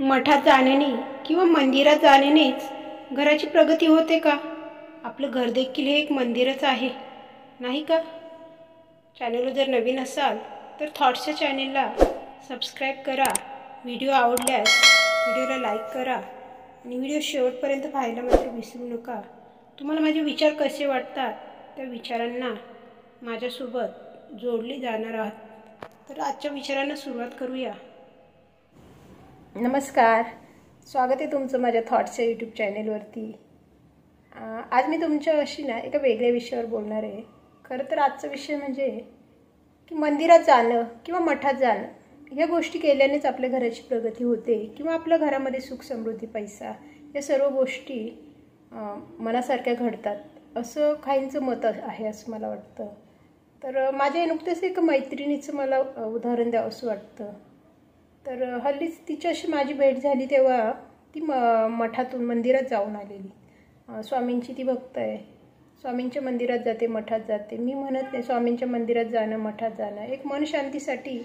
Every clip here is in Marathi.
मठात जाण्याने किंवा मंदिरात जाण्यानेच घराची प्रगती होते का? आपलं घर देखील हे एक मंदिरच आहे, नाही का? चॅनलवर जर नवीन असाल तर थॉट्सच्या चॅनेलला सबस्क्राईब करा. व्हिडिओ आवडल्यास व्हिडिओला लाईक करा आणि व्हिडिओ शेवटपर्यंत पाहायला मात्र विसरू नका. तुम्हाला माझे विचार कसे वाटतात त्या विचारांना माझ्यासोबत जोडले जाणार आहात. तर आजच्या विचारांना सुरुवात करूया. नमस्कार, स्वागत आहे तुमचं माझ्या थॉट्सच्या यूट्यूब चॅनेलवरती. आज मी तुमच्याशी एका वेगळ्या विषयावर बोलणार आहे. खरं तर आजचा विषय म्हणजे की मंदिरात जाणं किंवा मठात जाणं या गोष्टी केल्यानेच आपल्या घराची प्रगती होते किंवा आपल्या घरामध्ये सुख समृद्धी पैसा या सर्व गोष्टी मनासारख्या घडतात असं काहींचं मत आहे असं मला वाटतं. तर माझ्या नुकतेच एका मैत्रिणीचं मला उदाहरण द्यावं असं वाटतं. तर हल्लीच तिच्याशी माझी भेट झाली तेव्हा ती मठातून मंदिरात जाऊन आलेली. स्वामींची ती भक्त आहे. स्वामींच्या मंदिरात जाते, मठात जाते. मी म्हणत नाही स्वामींच्या मंदिरात जाणं मठात जाणं एक मन शांतीसाठी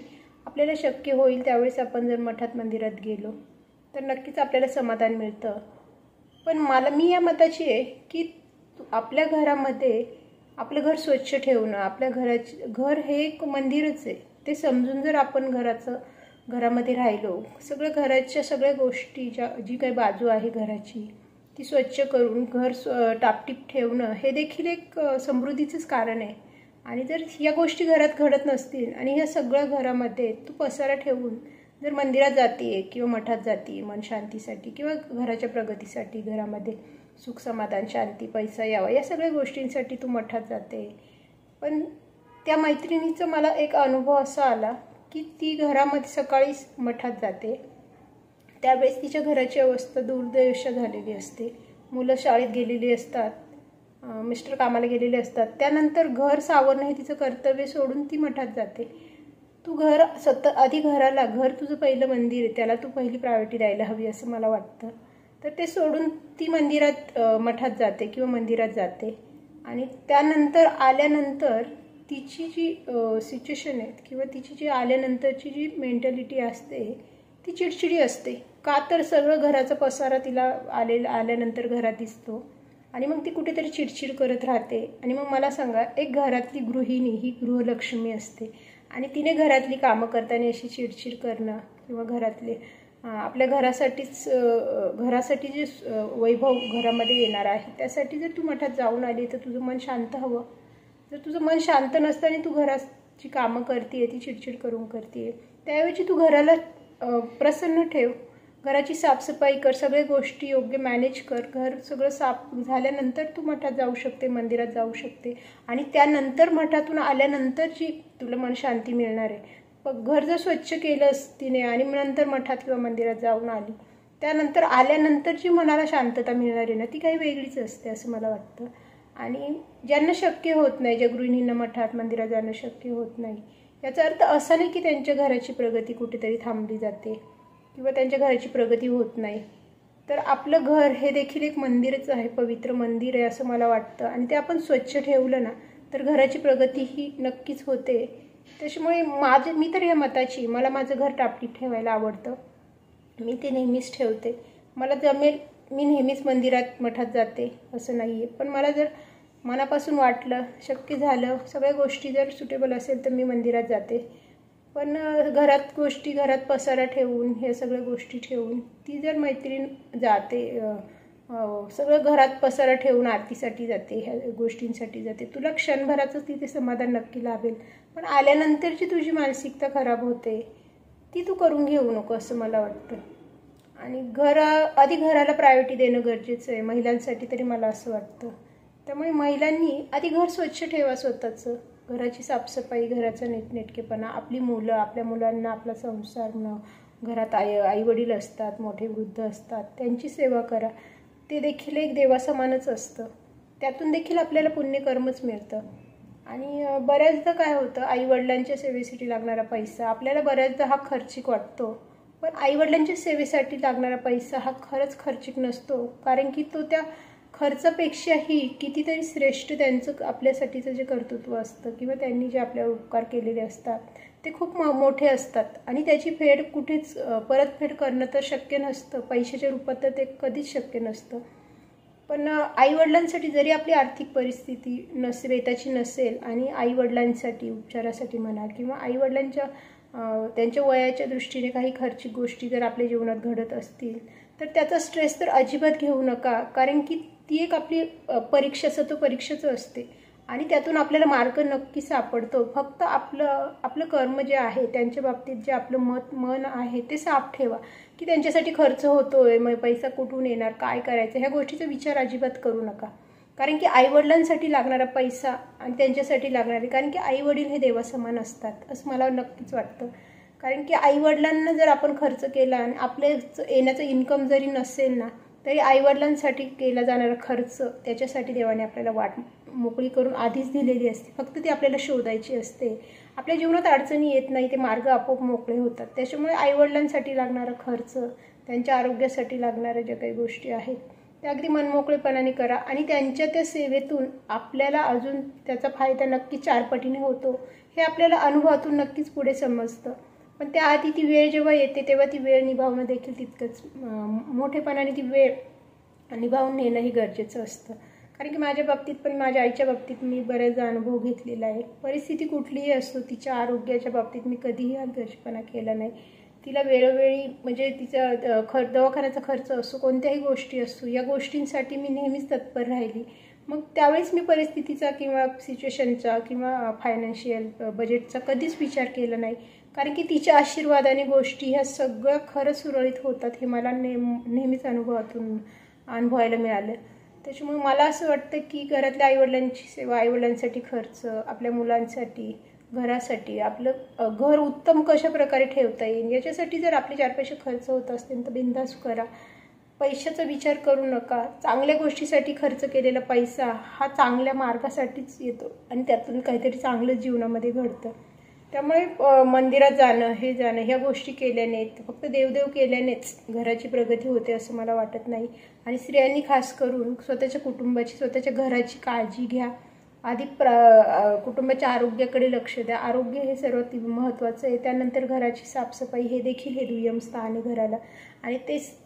आपल्याला शक्य होईल त्यावेळेस आपण जर मठात मंदिरात गेलो तर नक्कीच आपल्याला समाधान मिळतं. पण मी या मताची आहे की आपल्या घरामध्ये आपलं घर स्वच्छ ठेवणं, आपल्या घर हे एक मंदिरच आहे ते समजून जर आपण घरामध्ये राहिलो, घराच्या सगळ्या गोष्टी जी काही बाजू आहे घराची ती स्वच्छ करून घर टापटीप ठेवणं हे देखील एक समृद्धीचंच कारण आहे. आणि जर या गोष्टी घरात घडत नसतील आणि ह्या सगळ्या घरामध्ये तू पसारा ठेवून जर मंदिरात जाते किंवा मठात जाते मन शांतीसाठी किंवा घराच्या प्रगतीसाठी, घरामध्ये सुख समाधान शांती पैसा यावा या सगळ्या गोष्टींसाठी तू मठात जाते. पण त्या मैत्रिणीचा मला एक अनुभव असा आला की ती घरामध्ये सकाळी मठात जाते त्यावेळेस तिच्या घराची अवस्था दुर्दशा झालेली असते. मुलं शाळेत गेलेली असतात, मिस्टर कामाला गेलेले असतात. त्यानंतर घर सावरणं हे तिचं कर्तव्य सोडून ती मठात जाते. तू आधी घर तुझं पहिलं मंदिर आहे, त्याला तू पहिली प्रायोरिटी द्यायला हवी असं मला वाटतं. तर ते सोडून ती मठात जाते किंवा मंदिरात जाते. आणि त्यानंतर आल्यानंतर तिची जी सिच्युएशन आहे किंवा तिची जी आल्यानंतरची जी मेंटॅलिटी असते ती चिडचिडी असते. का तर सगळं घराचा पसारा तिला आल्यानंतर घरात दिसतो आणि मग ती कुठेतरी चिडचिड करत राहते. आणि मग मला सांगा, एक घरातली गृहिणी ही गृहलक्ष्मी असते आणि तिने घरातली कामं करताना अशी चिडचिड करणं किंवा आपल्या घरासाठी जे वैभव घरामध्ये येणार आहे त्यासाठी जर तू मठात जाऊन आली तर तुझं मन शांत हवं. जर तुझं मन शांत नसतं आणि तू घराची कामं करते ती चिडचिड करून करते, त्याऐवजी तू घराला प्रसन्न ठेव, घराची साफसफाई कर, सगळ्या गोष्टी योग्य मॅनेज कर. घर सगळं साफ झाल्यानंतर तू मठात जाऊ शकते, मंदिरात जाऊ शकते. आणि त्यानंतर मठातून आल्यानंतर जी तुला मन शांती मिळणार आहे. पण घर जर स्वच्छ केलंस तिने आणि नंतर मठात किंवा मंदिरात जाऊन आली त्यानंतर आल्यानंतर जी मनाला शांतता मिळणार आहे ना ती काही वेगळीच असते असं मला वाटतं. आणि ज्यांना शक्य होत नाही, ज्या गृहिणींना मठात मंदिरात जाणं शक्य होत नाही, याचा अर्थ असा नाही की त्यांच्या घराची प्रगती कुठेतरी थांबली जाते किंवा त्यांच्या घराची प्रगती होत नाही. तर आपलं घर हे देखील एक मंदिरच आहे, पवित्र मंदिर आहे असं मला वाटतं. आणि ते आपण स्वच्छ ठेवलं ना तर घराची प्रगती ही नक्कीच होते. त्याच्यामुळे मी तर या मताची, मला माझं घर टापटीप ठेवायला आवडतं, मी ते नेहमीच ठेवते. मला जमेल मी नेहमीच मंदिरात मठात जाते असं नाही आहे. पण मला जर मनापासून वाटलं, शक्य झालं, सगळ्या गोष्टी जर सुटेबल असेल तर मी मंदिरात जाते. पण घरात पसारा ठेवून हे सगळ्या गोष्टी ठेवून ती जर मैत्रीण जाते, सगळं घरात पसारा ठेवून आरतीसाठी जाते, ह्या गोष्टींसाठी जाते, तुला क्षणभराचंच तिथे समाधान नक्की लाभेल. पण आल्यानंतरची तुझी मानसिकता खराब होते ती तू करून घेऊ नको असं मला वाटतं. आणि आधी घराला प्रायोरिटी देणं गरजेचं आहे महिलांसाठी तरी मला असं वाटतं. त्यामुळे महिलांनी आधी घर स्वच्छ ठेवा, स्वतःचं घराची साफसफाई, घराचा नीटनेटकेपणा, आपली मुलं, आपल्या मुलांना आपला संसार, घरात आईवडील असतात, मोठे वृद्ध असतात, त्यांची सेवा करा. ते देखील एक देवासमानच असतं. त्यातून देखील आपल्याला पुण्यकर्मच मिळतं. आणि बऱ्याचदा काय होतं, आईवडिलांच्या सेवेसाठी लागणारा पैसा आपल्याला बऱ्याचदा हा खर्चिक वाटतो. पण आईवडिलांच्या सेवेसाठी लागणारा पैसा हा खरंच खर्चिक नसतो, कारण की तो त्या खर्चापेक्षाही कितीतरी श्रेष्ठ त्यांचं आपल्यासाठीचं जे कर्तृत्व असतं किंवा त्यांनी जे आपल्यावर उपकार केलेले असतात ते खूप मोठे असतात आणि त्याची फेड कुठेच परतफेड करणं तर शक्य नसतं, पैशाच्या रूपात तर ते कधीच शक्य नसतं. पण आईवडिलांसाठी जरी आपली आर्थिक परिस्थिती बेताची नसेल आणि आईवडिलांसाठी उपचारासाठी म्हणा किंवा आईवडिलांच्या त्यांच्या वयाच्या दृष्टीने काही खर्चिक गोष्टी जर आपल्या जीवनात घडत असतील तर त्याचा स्ट्रेस तर अजिबात घेऊ नका, कारण की ती एक आपली परीक्षाच असते आणि त्यातून आपल्याला मार्ग नक्की सापडतो. फक्त आपलं कर्म जे आहे त्यांच्या बाबतीत जे आपलं मन आहे ते साफ ठेवा, की त्यांच्यासाठी खर्च होतोय, मग पैसा कुठून येणार, काय करायचं, ह्या गोष्टीचा विचार अजिबात करू नका. कारण की आईवडिलांसाठी लागणारा पैसा आणि त्यांच्यासाठी लागणारे, कारण की आईवडील हे देवासमान असतात असं मला नक्कीच वाटतं. कारण की आईवडिलांना जर आपण खर्च केला आणि आपले येण्याचं इन्कम जरी नसेल ना तरी आईवडिलांसाठी केला जाणारा खर्च त्याच्यासाठी देवाने आपल्याला वाट मोकळी करून आधीच दिलेली असते, फक्त ती आपल्याला शोधायची असते. आपल्या जीवनात अडचणी येत नाही, ते मार्ग आपोआप मोकळे होतात. त्याच्यामुळे आईवडिलांसाठी लागणारा खर्च, त्यांच्या आरोग्यासाठी लागणाऱ्या ज्या काही गोष्टी आहेत त्या अगदी मनमोकळेपणाने करा आणि त्यांच्या त्या सेवेतून आपल्याला अजून त्याचा फायदा नक्की 4 पटीने होतो हे आपल्याला अनुभवातून नक्कीच पुढे समजतं. पण त्याआधी ती वेळ जेव्हा येते तेव्हा ती वेळ निभावणं देखील तितकंच मोठेपणाने ती वेळ निभावून नेणंही गरजेचं असतं. कारण की माझ्या बाबतीत पण माझ्या आईच्या बाबतीत मी बरेचदा अनुभव घेतलेला आहे. परिस्थिती कुठलीही असो, तिच्या आरोग्याच्या बाबतीत मी कधीही हलगर्जीपणा केला नाही. तिला वेळोवेळी म्हणजे तिचा दवाखान्याचा खर्च असो, कोणत्याही गोष्टी असो, या गोष्टींसाठी मी नेहमीच तत्पर राहिली. मग त्यावेळेस मी परिस्थितीचा किंवा सिच्युएशनचा किंवा फायनान्शियल बजेटचा कधीच विचार केला नाही, कारण की तिच्या आशीर्वादाने गोष्टी ह्या सगळ्या खरं सुरळीत होतात हे मला नेहमीच अनुभवातून अनुभवायला मिळालं. त्याच्यामुळे मला असं वाटतं की घरातल्या आईवडिलांची सेवा, आईवडिलांसाठी खर्च, आपल्या मुलांसाठी, घरासाठी, आपलं घर उत्तम कशा प्रकारे ठेवता येईल याच्यासाठी जर आपले 4 पैसे खर्च होत असतील तर बिनधास्त करा. पैशाचा विचार करू नका. चांगल्या गोष्टीसाठी खर्च केलेला पैसा हा चांगल्या मार्गासाठीच येतो आणि त्यातून काहीतरी चांगलं जीवनामध्ये घडतं. त्यामुळे मंदिरात जाणं, हे जाणं, ह्या गोष्टी केल्याने, फक्त देवदेव केल्यानेच घराची प्रगती होते असं मला वाटत नाही. आणि स्त्रियांनी खास करून स्वतःच्या कुटुंबाची, स्वतःच्या घराची काळजी घ्या. आधी कुटुंबाच्या आरोग्याकडे लक्ष द्या. आरोग्य हे सर्वात महत्त्वाचं आहे. त्यानंतर घराची साफसफाई हे देखील हे दुय्यम स्थान आहे घराला. आणि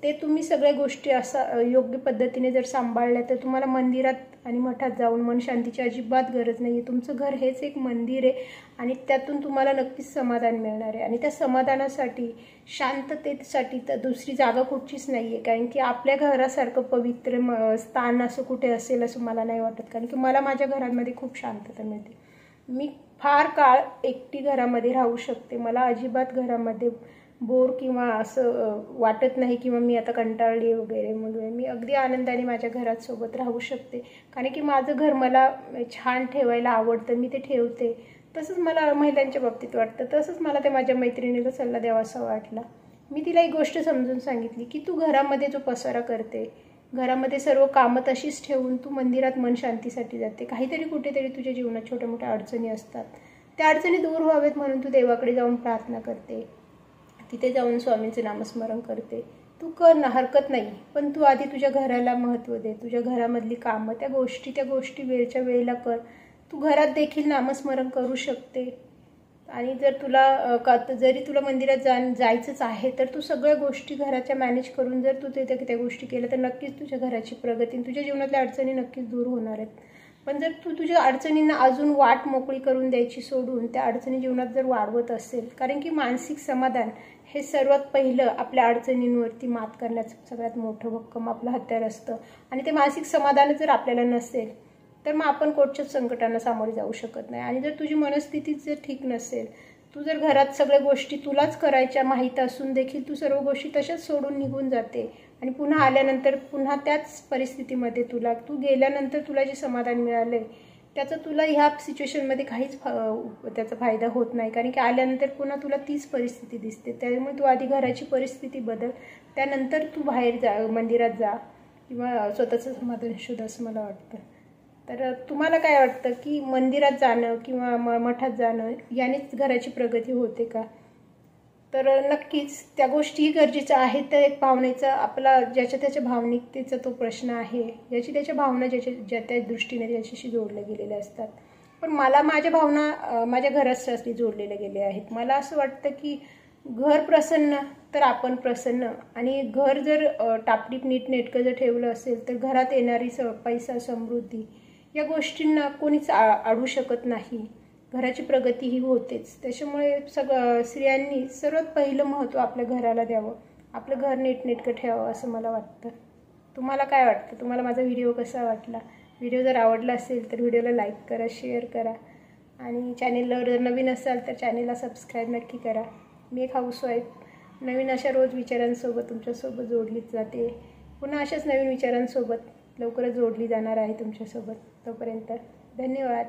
ते तुम्ही सगळ्या गोष्टी असा योग्य पद्धतीने जर सांभाळल्या तर तुम्हाला मंदिरात आणि मठात जाऊन मन शांतीची अजिबात गरज नाही आहे. तुमचं घर हेच एक मंदिर आहे आणि त्यातून तुम्हाला नक्कीच समाधान मिळणार आहे. आणि त्या समाधानासाठी, शांततेसाठी तर दुसरी जागा कुठचीच नाही आहे. कारण की आपल्या घरासारखं पवित्र स्थान असं कुठे असेल असं मला नाही वाटत. कारण की मला माझ्या घरामध्ये खूप शांतता मिळते. मी फार काळ एकटी घरामध्ये राहू शकते. मला अजिबात घरामध्ये बोर किंवा असं वाटत नाही किंवा मी आता कंटाळली वगैरे. मग मी अगदी आनंदाने माझ्या घरात सोबत राहू शकते. कारण की माझं घर मला छान ठेवायला आवडतं, मी ते ठेवते. तसंच मला महिलांच्या बाबतीत वाटतं. तसंच मला ते माझ्या मैत्रिणीला सल्ला द्यावासा वाटला. मी तिला एक गोष्ट समजून सांगितली की तू घरामध्ये जो पसारा करते, घरामध्ये सर्व कामं तशीच ठेवून तू मंदिरात मन शांतीसाठी जाते. काहीतरी कुठेतरी तुझ्या जीवनात छोट्या मोठ्या अडचणी असतात. त्या अडचणी दूर व्हावेत म्हणून तू देवाकडे जाऊन प्रार्थना करते, तिथे जाऊन स्वामींचे नामस्मरण करते. तू कर ना, हरकत नाही. पण तू आधी तुझ्या घराला महत्त्व दे. तुझ्या घरामधली कामं, त्या गोष्टी वेळच्या वेळेला कर. तू घरात देखील नामस्मरण करू शकते. आणि जर जरी तुला मंदिरात जायचंच आहे तर तू सगळ्या गोष्टी घराच्या मॅनेज करून जर तू त्या गोष्टी केल्या तर नक्कीच तुझ्या घराची प्रगती, तुझ्या जीवनातल्या अडचणी नक्कीच दूर होणार आहेत. पण जर तू तुझ्या अडचणींना अजून वाट मोकळी करून द्यायची सोडून त्या अडचणी जीवनात जर वाढवत असेल, कारण की मानसिक समाधान हे सर्वात पहिलं आपल्या अडचणींवरती मात करण्याचं सगळ्यात मोठं भक्कम आपलं हत्यार असतं. आणि ते मानसिक समाधान जर आपल्याला नसेल तर मग आपण कोणत्याच संकटांना सामोरे जाऊ शकत नाही. आणि जर तुझी मनस्थिती जर ठीक नसेल, तू जर घरात सगळ्या गोष्टी तुलाच करायच्या माहीत असून देखील तू सर्व गोष्टी तशाच सोडून निघून जाते आणि पुन्हा आल्यानंतर पुन्हा त्याच परिस्थितीमध्ये तू गेल्यानंतर तुला जे समाधान मिळालं आहे त्याचा तुला ह्या सिच्युएशनमध्ये काहीच त्याचा फायदा होत नाही. कारण की आल्यानंतर पुन्हा तुला तीच परिस्थिती दिसते. त्यामुळे तू आधी घराची परिस्थिती बदल, त्यानंतर तू बाहेर जा, मंदिरात जा किंवा स्वतःचं समाधान शोध असं मला वाटतं. तर तुम्हाला काय वाटतं की मंदिरात जाणं किंवा मठात जाणं यानेच घराची प्रगती होते का? तर नक्कीच त्या गोष्टीही गरजेच्या आहेत. तर एक भावनेचा आपला ज्याच्या त्याच्या भावनिकतेचा तो प्रश्न आहे, ज्याची त्याच्या भावना ज्या त्या दृष्टीने त्याच्याशी जोडल्या गेलेल्या असतात. पण मला माझ्या भावना माझ्या घरासाठी जोडलेल्या गेल्या आहेत. मला असं वाटतं की घर प्रसन्न तर आपण प्रसन्न, आणि घर जर टापटीप नीटनेटकं जर ठेवलं असेल तर घरात येणारी पैसा, समृद्धी या गोष्टींना कोणीच आडू शकत नाही. घराची प्रगती ही होतेच. त्याच्यामुळे स्त्रियांनी सर्वात पहिलं महत्त्व आपल्या घराला द्यावं, आपलं घर नीटनेटकं ठेवावं असं मला वाटतं. तुम्हाला काय वाटतं? तुम्हाला माझा व्हिडिओ कसा वाटला? व्हिडिओ जर आवडला असेल तर व्हिडिओला लाईक करा, शेअर करा, आणि चॅनेलवर जर नवीन असाल तर चॅनेलला सबस्क्राईब नक्की करा. मी एक हाऊसवाईफ, नवीन अशा रोज विचारांसोबत तुमच्यासोबत जोडलीच जाते. पुन्हा अशाच नवीन विचारांसोबत लवकरच जोडली जाणार आहे तुमच्यासोबत. तोपर्यंत धन्यवाद.